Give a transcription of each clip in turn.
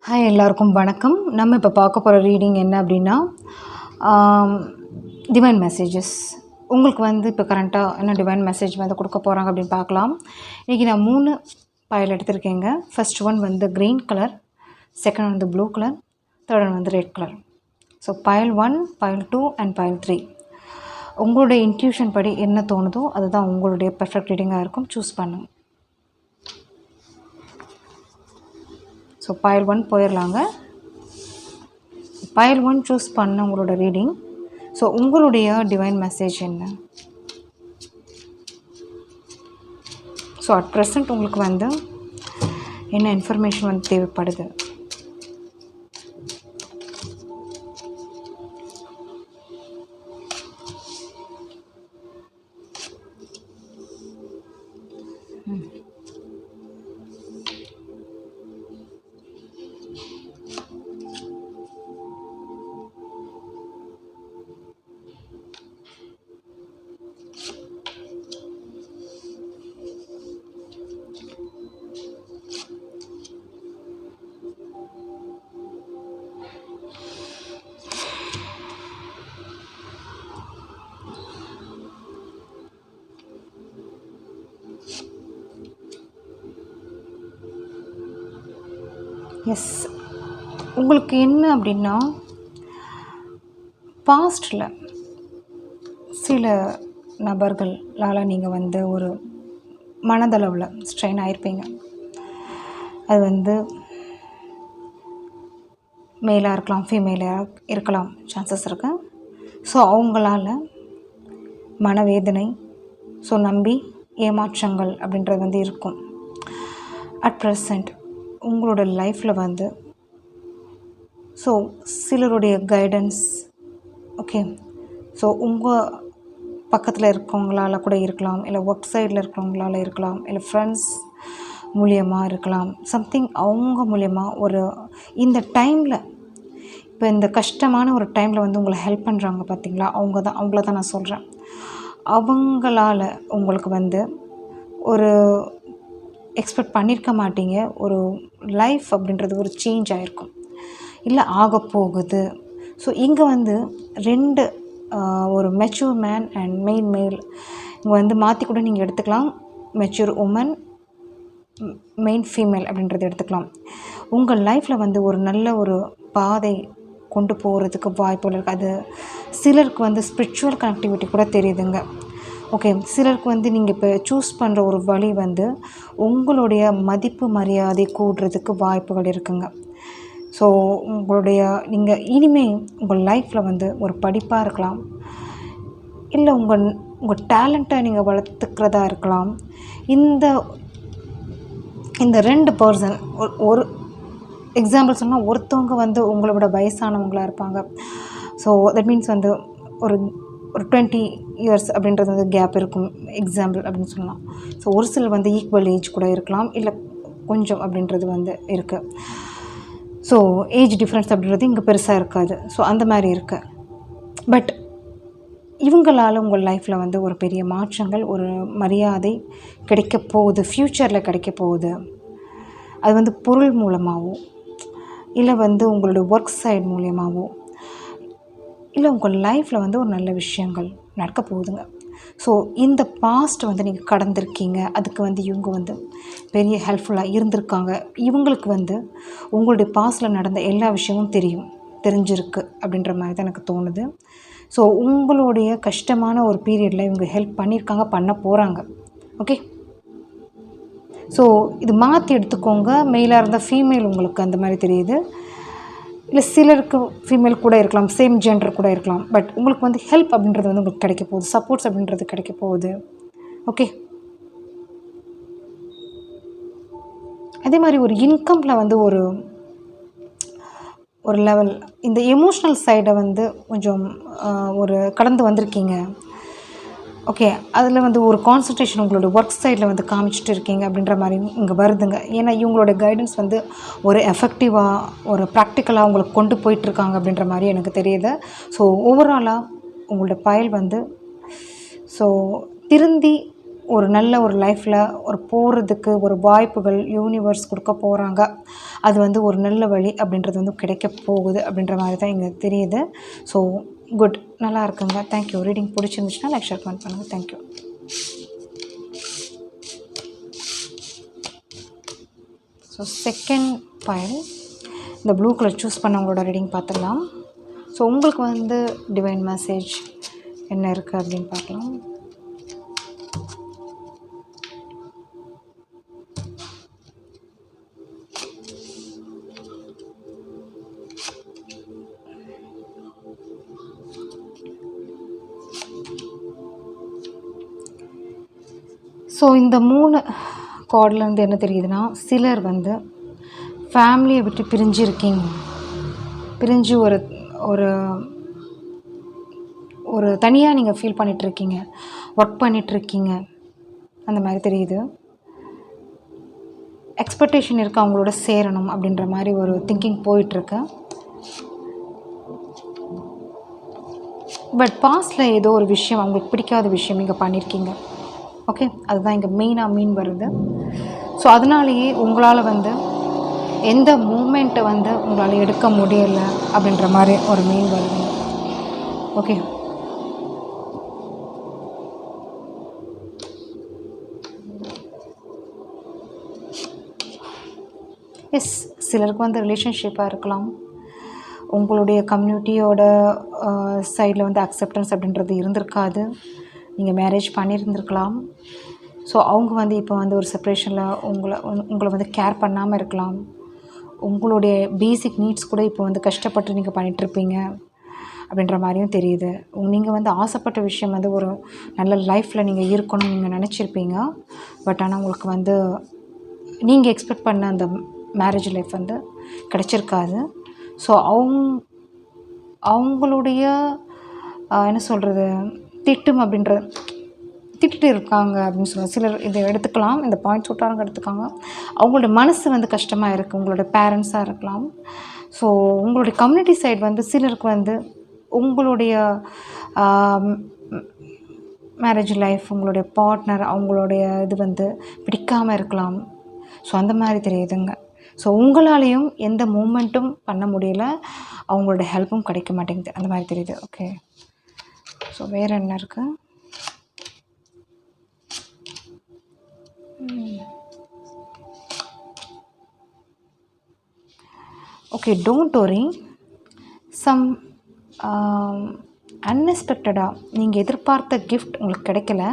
Hi எல்லாருக்கும் வணக்கம். நம்ம இப்போ பார்க்க போகிற ரீடிங் என்ன அப்படின்னா டிவைன் மெசேஜஸ். உங்களுக்கு வந்து இப்போ கரண்ட்டாக என்ன டிவைன் மெசேஜ் வந்து கொடுக்க போகிறாங்க அப்படின்னு பார்க்கலாம். இன்றைக்கி நான் 3 பயல் எடுத்திருக்கேங்க. ஃபர்ஸ்ட் ஒன் வந்து க்ரீன் கலர், செகண்ட் வந்து ப்ளூ கலர், தேர்ட் ஒன் வந்து ரெட் கலர். ஸோ பயல் 1, பயல் 2 அண்ட் பயல் 3. உங்களுடைய இன்ட்யூஷன் படி என்ன தோணுதோ அதுதான் உங்களுடைய பெர்ஃபெக்ட் ரீடிங்காக இருக்கும். சூஸ் பண்ணுங்கள். ஸோ பயல் 1 போயிடலாங்க. பயல் 1 சூஸ் பண்ண உங்களோட ரீடிங். ஸோ உங்களுடைய டிவைன் மெசேஜ் என்ன? ஸோ அட் ப்ரெசண்ட் உங்களுக்கு வந்து என்ன இன்ஃபர்மேஷன் வந்து தேவைப்படுது? எஸ், உங்களுக்கு என்ன அப்படின்னா பாஸ்டில் சில நபர்களால் நீங்கள் வந்து ஒரு மனதளவில் ஸ்ட்ரெயின் ஆகிருப்பீங்க. அது வந்து மேலாக இருக்கலாம், ஃபீமேலாக இருக்கலாம், சான்சஸ் இருக்கு. ஸோ அவங்களால மனவேதனை, ஸோ நம்பி ஏமாற்றங்கள் அப்படின்றது வந்து இருக்கும். அட் ப்ரெசண்ட் உங்களோட லைஃப்பில் வந்து ஸோ சிலருடைய கைடன்ஸ், ஓகே, ஸோ உங்கள் பக்கத்தில் இருக்கவங்களால கூட இருக்கலாம், இல்லை ஒர்க் சைடில் இருக்கிறவங்களால இருக்கலாம், இல்லை ஃப்ரெண்ட்ஸ் மூலியமாக இருக்கலாம், சம்திங் அவங்க மூலியமாக ஒரு இந்த டைமில், இப்போ இந்த கஷ்டமான ஒரு டைமில் வந்து உங்களை ஹெல்ப் பண்ணுறாங்க பார்த்தீங்களா, அவங்கள தான் நான் சொல்கிறேன். அவங்களால உங்களுக்கு வந்து ஒரு எக்ஸ்பெக்ட் பண்ணியிருக்க மாட்டீங்க, ஒரு லைஃப் அப்படின்றது ஒரு சேஞ்ச் ஆகிருக்கும், இல்லை ஆகப்போகுது. ஸோ இங்கே வந்து 2 ஒரு மெச்சூர் மேன் அண்ட் மேல் இங்கே வந்து மாற்றி கூட நீங்கள் எடுத்துக்கலாம். மெச்சூர் உமன், மெயின் ஃபீமேல் அப்படின்றத எடுத்துக்கலாம். உங்கள் லைஃப்பில் வந்து ஒரு நல்ல ஒரு பாதை கொண்டு போகிறதுக்கு வாய்ப்புகள் இருக்குது. அது சிலருக்கு வந்து ஸ்பிரிச்சுவல் கனெக்டிவிட்டி கூட தெரியுதுங்க. ஓகே, சிலருக்கு வந்து நீங்கள் இப்போ சூஸ் பண்ணுற ஒரு வழி வந்து உங்களுடைய மதிப்பு மரியாதை கூடுறதுக்கு வாய்ப்புகள் இருக்குங்க. ஸோ உங்களுடைய நீங்கள் இனிமேல் உங்கள் லைஃப்பில் வந்து ஒரு படிப்பாக இருக்கலாம், இல்லை உங்கள் டேலண்ட்டை நீங்கள் வளர்த்துக்கிறதா இருக்கலாம். இந்த 2 பர்சன், ஒரு எக்ஸாம்பிள் சொன்னால் ஒருத்தவங்க வந்து உங்களோட வயசானவங்களாக இருப்பாங்க. ஸோ தட் மீன்ஸ் வந்து ஒரு 20 இயர்ஸ் அப்படின்றது வந்து கேப் இருக்கும், எக்ஸாம்பிள் அப்படின்னு சொல்லலாம். ஸோ ஒரு சிலர் வந்து ஈக்குவல் ஏஜ் கூட இருக்கலாம், இல்லை கொஞ்சம் அப்படின்றது வந்து இருக்குது. ஸோ ஏஜ் டிஃப்ரென்ஸ் அப்படின்றது இங்கே பெருசாக இருக்காது. ஸோ அந்த மாதிரி இருக்குது. பட் இவங்களால் உங்கள் லைஃப்பில் வந்து ஒரு பெரிய மாற்றங்கள், ஒரு மரியாதை கிடைக்க போகுது, ஃப்யூச்சரில் கிடைக்க போகுது. அது வந்து பொருள் மூலமாகவோ, இல்லை வந்து உங்களோட ஒர்க் சைடு மூலியமாகவோ, இல்லை உங்கள் லைஃப்பில் வந்து ஒரு நல்ல விஷயங்கள் நடக்க போகுதுங்க. ஸோ இந்த பாஸ்ட் வந்து நீங்கள் கடந்திருக்கீங்க, அதுக்கு வந்து இவங்க வந்து பெரிய ஹெல்ப்ஃபுல்லாக இருந்திருக்காங்க. இவங்களுக்கு வந்து உங்களுடைய பாஸ்டில் நடந்த எல்லா விஷயமும் தெரிஞ்சிருக்கு அப்படின்ற மாதிரி தான் எனக்கு தோணுது. ஸோ உங்களுடைய கஷ்டமான ஒரு பீரியடில் இவங்க ஹெல்ப் பண்ணியிருக்காங்க, பண்ண போகிறாங்க. ஓகே, ஸோ இது மாற்றி எடுத்துக்கோங்க. மெயிலாக இருந்தால் ஃபீமேல் உங்களுக்கு அந்த மாதிரி தெரியுது, இல்லை சிலருக்கு ஃபீமேல் கூட இருக்கலாம், சேம் ஜெண்டர் கூட இருக்கலாம். பட் உங்களுக்கு வந்து ஹெல்ப் அப்படின்றது வந்து உங்களுக்கு கிடைக்க போகுது, சப்போர்ட்ஸ் அப்படின்றது கிடைக்க போகுது. ஓகே, அதே மாதிரி ஒரு இன்கமில் வந்து ஒரு லெவல், இந்த எமோஷ்னல் சைடை வந்து கொஞ்சம் ஒரு கடந்து வந்திருக்கீங்க. ஓகே, அதில் வந்து ஒரு கான்சன்ட்ரேஷன் உங்களோட ஒர்க் சைடில் வந்து காமிச்சிட்டு இருக்கீங்க அப்படின்ற மாதிரி இங்கே வருதுங்க. ஏன்னா இவங்களோட கைடன்ஸ் வந்து ஒரு எஃபெக்டிவாக, ஒரு ப்ராக்டிக்கலாக உங்களுக்கு கொண்டு போயிட்டுருக்காங்க அப்படின்ற மாதிரி எனக்கு தெரியுது. ஸோ ஓவராலாக உங்களோட பயல் வந்து ஸோ திருந்தி ஒரு நல்ல ஒரு லைஃப்பில் ஒரு போகிறதுக்கு ஒரு வாய்ப்புகள் யூனிவர்ஸ் கொடுக்க போகிறாங்க. அது வந்து ஒரு நல்ல வழி அப்படின்றது வந்து கிடைக்க போகுது அப்படின்ற மாதிரி தான் இங்கே தெரியுது. ஸோ குட், நல்லா இருக்குங்க. தேங்க்யூ. ரீடிங் பிடிச்சிருந்துச்சுன்னா லைக், ஷேர், கமெண்ட் பண்ணுங்கள். தேங்க்யூ. ஸோ செகண்ட் பைல், இந்த ப்ளூ கலர் சூஸ் பண்ணவங்களோட ரீடிங் பார்த்துடலாம். ஸோ உங்களுக்கு வந்து டிவைன் மெசேஜ் என்ன இருக்குது அப்படின்னு பார்க்கலாம். ஸோ இந்த 3 கார்ட்லேருந்து என்ன தெரியுதுன்னா, சிலர் வந்து ஃபேமிலியை விட்டு பிரிஞ்சிருக்கீங்க. பிரிஞ்சு ஒரு ஒரு ஒரு தனியாக நீங்கள் ஃபீல் பண்ணிகிட்ருக்கீங்க, ஒர்க் பண்ணிகிட்ருக்கீங்க, அந்த மாதிரி தெரியுது. எக்ஸ்பெக்டேஷன் இருக்குது அவங்களோட சேரணும் அப்படின்ற மாதிரி ஒரு திங்கிங் போயிட்டுருக்கு. பட் பாஸ்டில் ஏதோ ஒரு விஷயம், அவங்களுக்கு பிடிக்காத விஷயம் நீங்கள் பண்ணியிருக்கீங்க. ஓகே, அதுதான் இங்கே மெயினாக மீன் வருது. ஸோ அதனாலேயே உங்களால் வந்து எந்த மூமெண்ட்டை வந்து உங்களால் எடுக்க முடியலை அப்படின்ற மாதிரி ஒரு மீன் வருது. ஓகே, எஸ், சிலருக்கு வந்து ரிலேஷன்ஷிப்பாக இருக்கலாம். உங்களுடைய கம்யூனிட்டியோட சைடில் வந்து அக்செப்டன்ஸ் அப்படின்றது இருந்திருக்காது. நீங்கள் மேரேஜ் பண்ணியிருந்திருக்கலாம். ஸோ அவங்க வந்து இப்போ வந்து ஒரு செப்ரேஷனில் உங்களை வந்து கேர் பண்ணாமல் இருக்கலாம். உங்களுடைய பேசிக் நீட்ஸ் கூட இப்போ வந்து கஷ்டப்பட்டு நீங்கள் பண்ணிகிட்ருப்பீங்க அப்படின்ற மாதிரியும் தெரியுது. நீங்கள் வந்து ஆசைப்பட்ட விஷயம் வந்து ஒரு நல்ல லைஃப்பில் நீங்கள் இருக்கணும்னு நீங்கள் நினச்சிருப்பீங்க. பட் ஆனால் உங்களுக்கு வந்து நீங்கள் எக்ஸ்பெக்ட் பண்ண அந்த மேரேஜ் லைஃப் வந்து கிடச்சிருக்காது. ஸோ அவங்களுடைய என்ன சொல்கிறது, திட்டு இருக்காங்க அப்படின்னு சொல்லுவாங்க. சிலர் இதை எடுத்துக்கலாம், இந்த பாயிண்ட் சூட்டாரங்க எடுத்துக்காங்க. அவங்களோட மனசு வந்து கஷ்டமாக இருக்குது. உங்களோட பேரண்ட்ஸாக இருக்கலாம். ஸோ உங்களுடைய கம்யூனிட்டி சைடு வந்து சிலருக்கு வந்து உங்களுடைய மேரேஜ் லைஃப், உங்களுடைய பார்ட்னர், அவங்களுடைய இது வந்து பிடிக்காமல் இருக்கலாம். ஸோ அந்த மாதிரி தெரியுதுங்க. ஸோ உங்களாலேயும் எந்த மூமெண்ட்டும் பண்ண முடியல, அவங்களோட ஹெல்ப்பும் கிடைக்க மாட்டேங்குது, அந்த மாதிரி தெரியுது. ஓகே, ஸோ வேறு என்ன இருக்குது? Okay, don't worry. சம் அன்எக்ஸ்பெக்டடாக நீங்கள் எதிர்பார்த்த கிஃப்ட் உங்களுக்கு கிடைக்கல.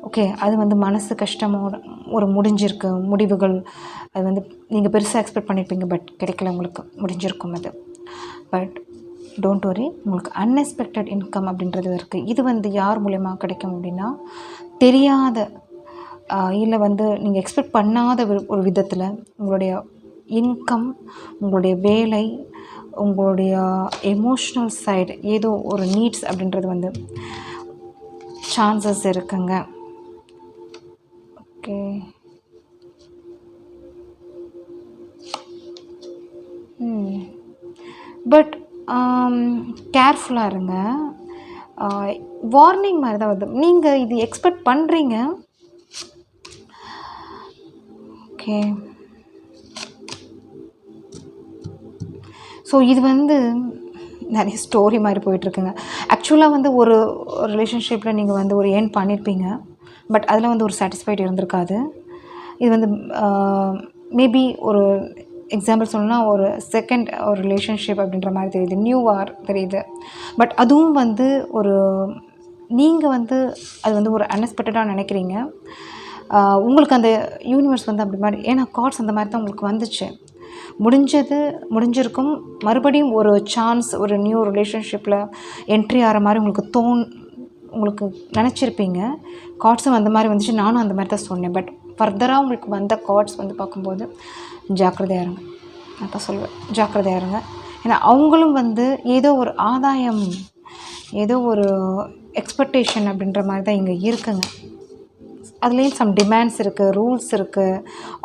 ஓகே, அது வந்து மனசு கஷ்டமோட ஒரு முடிஞ்சிருக்கு முடிவுகள். அது வந்து நீங்கள் பெருசாக எக்ஸ்பெக்ட் பண்ணியிருப்பீங்க, பட் கிடைக்கல, உங்களுக்கு முடிஞ்சிருக்கும் அது. பட் டோன்ட் வரி, உங்களுக்கு அன்எக்ஸ்பெக்டட் இன்கம் அப்படின்றது இருக்குது. இது வந்து யார் மூலயமா கிடைக்கும் அப்படின்னா, தெரியாத இல்லை வந்து நீங்கள் எக்ஸ்பெக்ட் பண்ணாத ஒரு விதத்தில் உங்களுடைய இன்கம், உங்களுடைய வேலை, உங்களுடைய எமோஷ்னல் சைடு ஏதோ ஒரு நீட்ஸ் அப்படின்றது வந்து சான்சஸ் இருக்குங்க. ஓகே, பட் கேர்ஃபுல்லாக இருங்க. வார்னிங் மாதிரி தான் வருது. நீங்கள் இது எக்ஸ்பெக்ட் பண்ணுறீங்க. ஓகே, ஸோ இது வந்து நிறைய ஸ்டோரி மாதிரி போயிட்டுருக்குங்க. ஆக்சுவலாக வந்து ஒரு ரிலேஷன்ஷிப்பில் நீங்கள் வந்து ஒரு ஏர்ன் பண்ணியிருப்பீங்க, பட் அதில் வந்து ஒரு சாட்டிஸ்ஃபைடு இருந்திருக்காது. இது வந்து மேபி ஒரு எக்ஸாம்பிள் சொல்லணும்னா ஒரு செகண்ட் ஒரு ரிலேஷன்ஷிப் அப்படின்ற மாதிரி தெரியுது, நியூ வார் தெரியுது. பட் அதுவும் வந்து ஒரு நீங்கள் வந்து அது வந்து ஒரு அன்எக்ஸ்பெக்டடாக நினைக்கிறீங்க. உங்களுக்கு அந்த யூனிவர்ஸ் வந்து அப்படி மாதிரி, ஏன்னா கார்ட்ஸ் அந்த மாதிரி தான் உங்களுக்கு வந்துச்சு. முடிஞ்சிருக்கும். மறுபடியும் ஒரு சான்ஸ், ஒரு நியூ ரிலேஷன்ஷிப்பில் என்ட்ரி ஆகிற மாதிரி உங்களுக்கு நினச்சிருப்பீங்க. கார்ட்ஸும் அந்த மாதிரி வந்துச்சு, நானும் அந்த மாதிரி தான் சொன்னேன். பட் ஃபர்தராக உங்களுக்கு வந்த கார்ட்ஸ் வந்து பார்க்கும்போது ஜாக்கிரதையாக இருங்க, நான் தான் சொல்லுவேன், ஜாக்கிரதையாக இருங்க. ஏன்னா அவங்களும் வந்து ஏதோ ஒரு ஆதாயம், ஏதோ ஒரு எக்ஸ்பெக்டேஷன் அப்படின்ற மாதிரி தான் இங்கே இருக்குங்க. அதுலேயும் சம் டிமாண்ட்ஸ் இருக்குது, ரூல்ஸ் இருக்குது.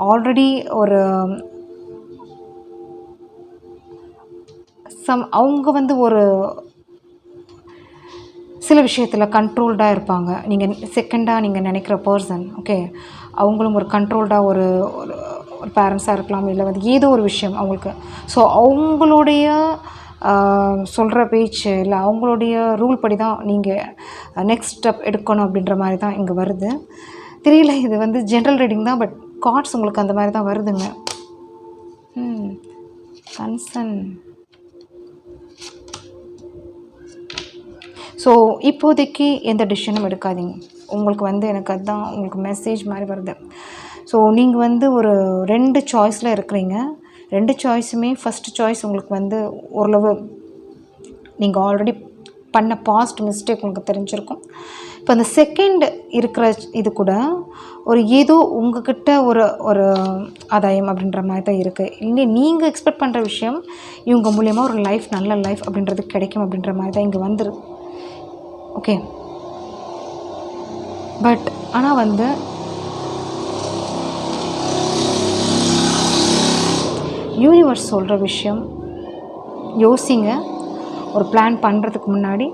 ஆல்ரெடி ஒரு அவங்க வந்து ஒரு சில விஷயத்தில் கண்ட்ரோல்டாக இருப்பாங்க. நீங்கள் செகண்டாக நீங்கள் நினைக்கிற பர்சன், ஓகே, அவங்களும் ஒரு கண்ட்ரோல்டாக ஒரு ஒரு பேரண்ட்ஸாக இருக்கலாம், இல்லை வந்து ஏதோ ஒரு விஷயம் அவங்களுக்கு. ஸோ அவங்களுடைய சொல்கிற பேச்சு இல்லை அவங்களுடைய ரூல் படி தான் நீங்கள் நெக்ஸ்ட் ஸ்டெப் எடுக்கணும் அப்படின்ற மாதிரி தான் இங்கே வருது. தெரியல, இது வந்து ஜென்ரல் ரீடிங் தான், பட் கார்ட்ஸ் உங்களுக்கு அந்த மாதிரி தான் வருதுங்க. கன்சர்ன். ஸோ இப்போதைக்கு எந்த டிசிஷனும் எடுக்காதீங்க. உங்களுக்கு வந்து எனக்கு அதுதான் உங்களுக்கு மெசேஜ் மாதிரி வருது. ஸோ நீங்கள் வந்து ஒரு 2 சாய்ஸில் இருக்கிறீங்க. 2 சாய்ஸுமே ஃபஸ்ட்டு சாய்ஸ் உங்களுக்கு வந்து ஓரளவு நீங்கள் ஆல்ரெடி பண்ண பாஸ்ட் மிஸ்டேக் உங்களுக்கு தெரிஞ்சிருக்கும். இப்போ அந்த செகண்ட் இருக்கிற இது கூட ஒரு ஏதோ உங்ககிட்ட ஒரு ஒரு ஆதாயம் அப்படின்ற மாதிரி தான் இருக்குது. இல்லை நீங்கள் எக்ஸ்பெக்ட் பண்ணுற விஷயம் இவங்க மூலயமா ஒரு லைஃப், நல்ல லைஃப் அப்படின்றது கிடைக்கும் அப்படின்ற மாதிரி தான் இங்கே வந்துரு. ஓகே, பட் ஆனால் வந்து யூனிவர்ஸ் சொல்கிற விஷயம் யோசிங்க. ஒரு பிளான் பண்ணுறதுக்கு முன்னாடி,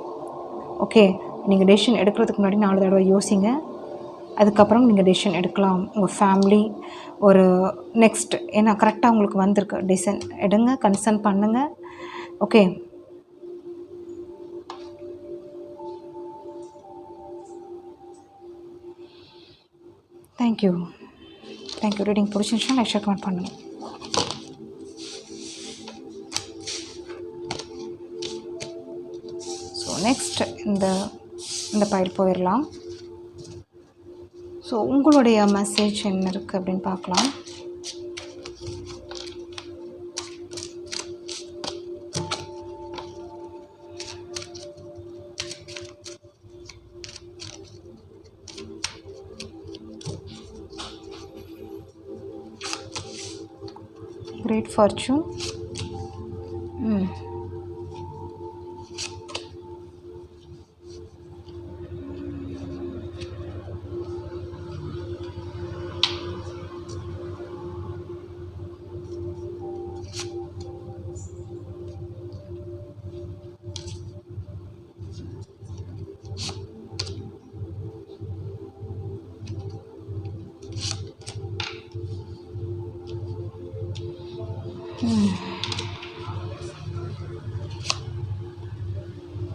ஓகே, நீங்கள் டெசிஷன் எடுக்கிறதுக்கு முன்னாடி 4 தடவை யோசிங்க. அதுக்கப்புறம் நீங்கள் டெசிஷன் எடுக்கலாம். உங்கள் ஃபேமிலி ஒரு நெக்ஸ்ட் ஏன்னா கரெக்டாக உங்களுக்கு வந்திருக்கு. டெசிஷன் எடுங்க, கன்சர்ன் பண்ணுங்கள். Okay, thank you. ரீடிங் பிடிச்சிருந்துச்சுன்னா லைக், ஷேர், கமெண்ட் பண்ணுங்கள். ஸோ நெக்ஸ்ட் இந்த பைல் போயிடலாம். ஸோ உங்களுடைய மெசேஜ் என்ன இருக்குது அப்படின்னு பார்க்கலாம். Great fortune.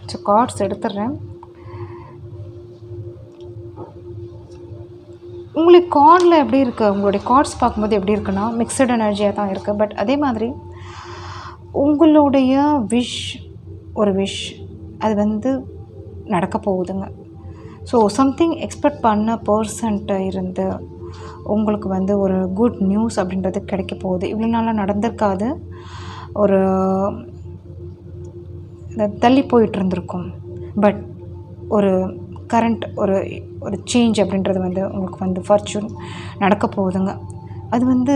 ஸோ கார்ட்ஸ் எடுத்துடுறேன். உங்களுக்கு கார்டில் எப்படி இருக்குது, உங்களுடைய கார்ட்ஸ் பார்க்கும்போது எப்படி இருக்குன்னா மிக்சட் எனர்ஜியாக தான் இருக்குது. பட் அதே மாதிரி உங்களுடைய ஒரு விஷ் அது வந்து நடக்க போகுதுங்க. ஸோ சம்திங் எக்ஸ்பெக்ட் பண்ண பர்சன்ட்ட இருந்து உங்களுக்கு வந்து ஒரு குட் நியூஸ் அப்படின்றது கிடைக்க போகுது. இவ்வளோ நாளாக நடந்திருக்காது, ஒரு தள்ளி போயிட்டு இருந்திருக்கும். பட் ஒரு கரண்ட் ஒரு சேஞ்ச் அப்படின்றது வந்து உங்களுக்கு வந்து ஃபார்ச்சூன் நடக்க போகுதுங்க. அது வந்து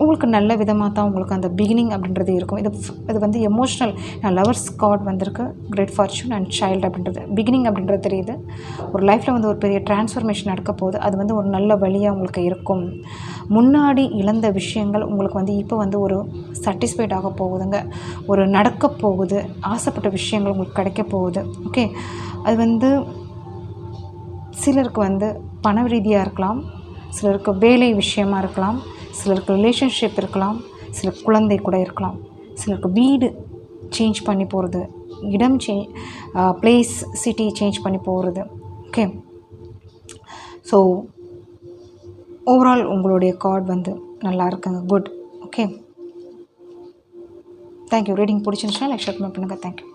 உங்களுக்கு நல்ல விதமாக தான் உங்களுக்கு அந்த பிகினிங் அப்படின்றது இருக்கும். இது வந்து எமோஷ்னல். லவர்ஸ் கார்ட் வந்திருக்கு, கிரேட் ஃபார்ச்சூன் அண்ட் சைல்டு அப்படின்றது பிகினிங் அப்படின்றது தெரியுது. ஒரு லைஃப்பில் வந்து ஒரு பெரிய டிரான்ஸ்ஃபர்மேஷன் நடக்க போகுது. அது வந்து ஒரு நல்ல வழியாக உங்களுக்கு இருக்கும். முன்னாடி இழந்த விஷயங்கள் உங்களுக்கு வந்து இப்போ வந்து ஒரு சாட்டிஸ்ஃபைட் ஆக போகுதுங்க. ஒரு நடக்க போகுது, ஆசைப்பட்ட விஷயங்கள் உங்களுக்கு கிடைக்க போகுது. ஓகே, அது வந்து சிலருக்கு வந்து பண ரீதியாக இருக்கலாம், சிலருக்கு வேலை விஷயமாக இருக்கலாம், சிலருக்கு ரிலேஷன்ஷிப் இருக்கலாம், சிலருக்கு குழந்தை கூட இருக்கலாம், சிலருக்கு வீடு சேஞ்ச் பண்ணி போகிறது, இடம் பிளேஸ் சிட்டி சேஞ்ச் பண்ணி போகிறது. ஓகே, ஸோ ஓவரால் உங்களுடைய கார்டு வந்து நல்லா இருக்குங்க, குட். Okay, thank you. ரீடிங் பிடிச்சிருந்துச்சுன்னா லைக், ஷேர், கமெண்ட் பண்ணுங்கள். தேங்க்யூ.